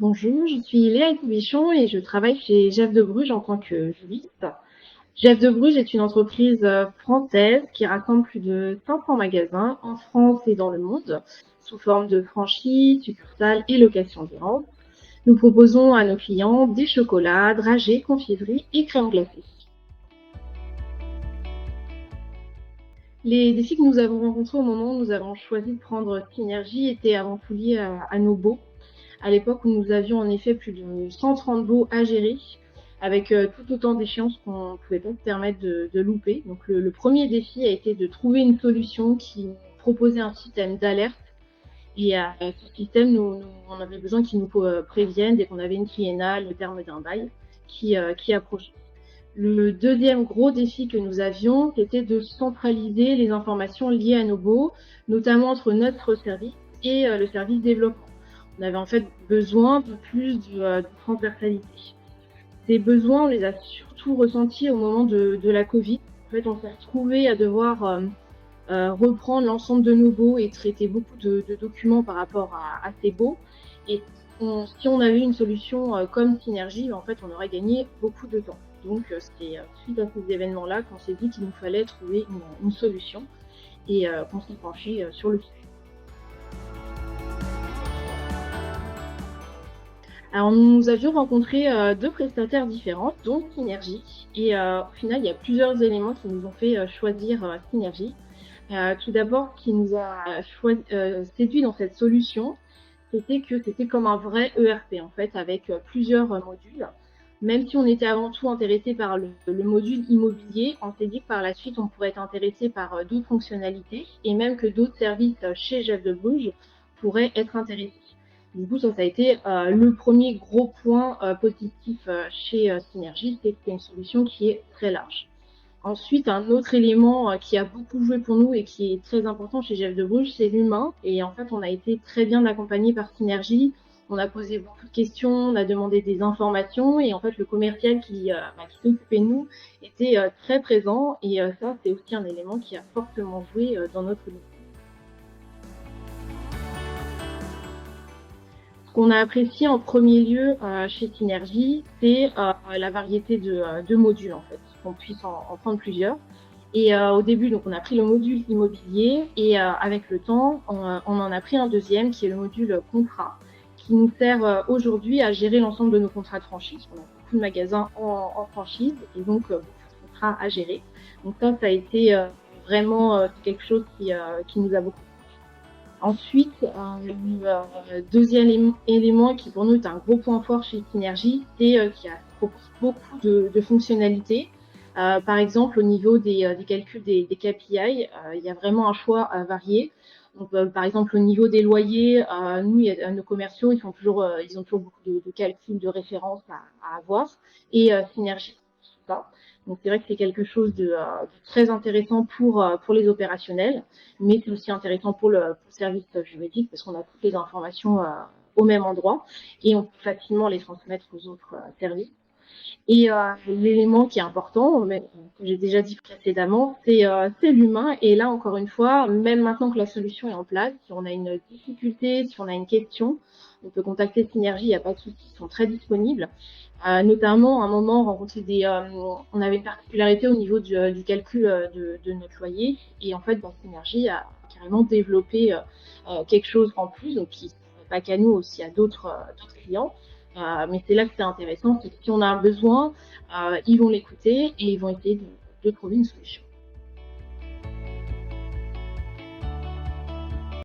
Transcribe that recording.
Bonjour, je suis Léa Bichon et je travaille chez Jeff de Bruges en tant que juriste. Jeff de Bruges est une entreprise française qui rassemble plus de 500 magasins en France et dans le monde, sous forme de franchise, succursales et location gérante. Nous proposons à nos clients des chocolats, dragées, confiseries et crèmes glacées. Les défis que nous avons rencontrés au moment où nous avons choisi de prendre Synergie étaient avant tout liés à nos baux. À l'époque où nous avions en effet plus de 130 baux à gérer, avec tout autant d'échéances qu'on ne pouvait pas se permettre de louper. Donc le premier défi a été de trouver une solution qui proposait un système d'alerte. Et ce système, on avait besoin qu'il nous prévienne dès qu'on avait une triennale, le terme d'un bail qui approchait. Le deuxième gros défi que nous avions, c'était de centraliser les informations liées à nos baux, notamment entre notre service et le service développement. On avait en fait besoin de plus de transversalité. Ces besoins, on les a surtout ressentis au moment de la Covid. En fait, on s'est retrouvé à devoir reprendre l'ensemble de nos baux et traiter beaucoup de documents par rapport à ces baux. Et si on avait une solution comme Synergie, en fait, on aurait gagné beaucoup de temps. Donc, c'est suite à ces événements-là qu'on s'est dit qu'il nous fallait trouver une solution et qu'on s'est penché sur le sujet. Alors, nous avions rencontré deux prestataires différents, dont Synergie. Et au final, il y a plusieurs éléments qui nous ont fait choisir Synergie. Tout d'abord, qui nous a séduit dans cette solution, c'était que c'était comme un vrai ERP, en fait, avec plusieurs modules. Même si on était avant tout intéressé par le module immobilier, on s'est dit que par la suite, on pourrait être intéressé par d'autres fonctionnalités et même que d'autres services chez Jeff de Bruges pourraient être intéressés. Du coup, ça a été le premier gros point positif chez Synergie, c'est que c'est une solution qui est très large. Ensuite, un autre élément qui a beaucoup joué pour nous et qui est très important chez Jeff de Bruges, c'est l'humain. Et en fait, on a été très bien accompagné par Synergie. On a posé beaucoup de questions, on a demandé des informations et en fait, le commercial qui s'occupait de nous était très présent. Et ça, c'est aussi un élément qui a fortement joué dans notre vie. Ce qu'on a apprécié en premier lieu chez Synergie, c'est la variété de modules en fait, qu'on puisse en prendre plusieurs. Et au début, donc, on a pris le module immobilier et avec le temps, on en a pris un deuxième qui est le module contrat, qui nous sert aujourd'hui à gérer l'ensemble de nos contrats de franchise. On a beaucoup de magasins en franchise et donc beaucoup de contrats à gérer. Donc ça a été vraiment quelque chose qui nous a beaucoup. Ensuite, le deuxième élément qui pour nous est un gros point fort chez Synergie, c'est qu'il y a beaucoup de fonctionnalités. Par exemple, au niveau des calculs des KPI, il y a vraiment un choix varié. Donc, par exemple, au niveau des loyers, nous, nos commerciaux, ils ont toujours beaucoup de calculs, de références à avoir. Et Synergie, tout ça. Donc, c'est vrai que c'est quelque chose de très intéressant pour les opérationnels, mais c'est aussi intéressant pour le service juridique parce qu'on a toutes les informations au même endroit et on peut facilement les transmettre aux autres services. Et l'élément qui est important, mais que j'ai déjà dit précédemment, c'est l'humain. Et là, encore une fois, même maintenant que la solution est en place, si on a une difficulté, si on a une question, on peut contacter Synergie, il n'y a pas de souci, ils sont très disponibles. Notamment, à un moment, on avait une particularité au niveau du calcul de notre loyer. Et en fait, Synergie a carrément développé quelque chose en plus, donc qui ne pas qu'à nous, aussi à d'autres clients. Mais c'est là que c'est intéressant, c'est que si on a un besoin, ils vont l'écouter et ils vont essayer de trouver une solution.